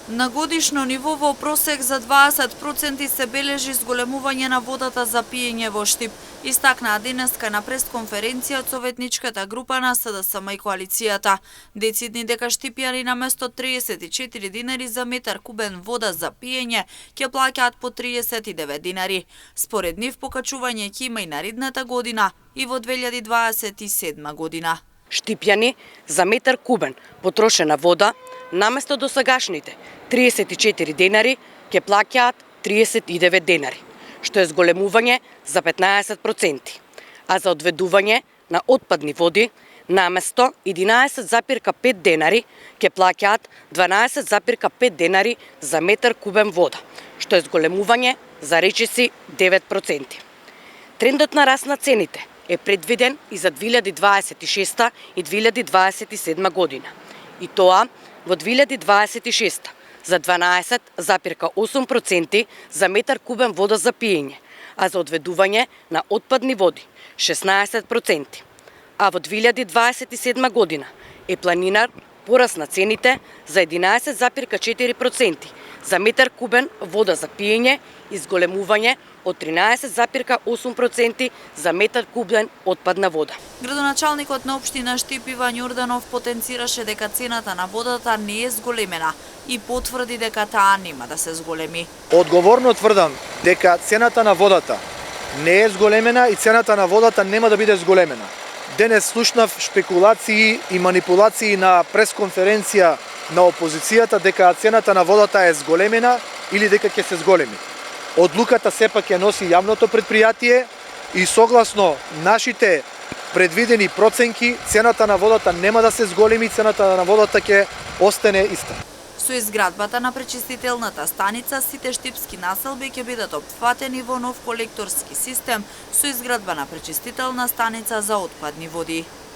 На годишно ниво во просек за 20% се бележи зголемување на водата за пиење во Штип, истакнаа денеска на пресконференција од советничката група на СДСМ и коалицијата. Децидни дека штипјани наместо 34 динари за метар кубен вода за пиење ќе плаќаат по 39 динари. Според нив покачување ќе има и наредната година и во 2027 година. Штипјани за метар кубен потрошена вода наместо досегашните 34 денари ќе плаќаат 39 денари, што е зголемување за 15%, а за одведување на отпадни води наместо 11,5 денари ќе плаќаат 12,5 денари за метар кубен вода, што е зголемување за речиси 9%. Трендот на раст на цените е предвиден и за 2026 и 2027 година. И тоа во 2026 за 12,8% за метар кубен вода за пиење, а за одведување на отпадни води 16%. А во 2027 година е планиран пораст на цените за 11,4% за метар кубен вода за пиење и зголемување од 13,8% за метар кубен отпадна вода. Градоначалникот на општина Штип Иван Јорданов потенцираше дека цената на водата не е зголемена и потврди дека таа нема да се зголеми. Одговорно тврдам дека цената на водата не е зголемена и цената на водата нема да биде зголемена. Денес слушнав шпекулации и манипулации на пресконференција на опозицијата дека цената на водата е зголемена или дека ќе се зголеми. Одлуката сепак ја носи јавното предпријатие и согласно нашите предвидени проценки, цената на водата нема да се зголеми, цената на водата ќе остане иста. Со изградбата на пречистителната станица, сите штипски населби ќе бидат опфатени во нов колекторски систем со изградба на пречистителна станица за отпадни води.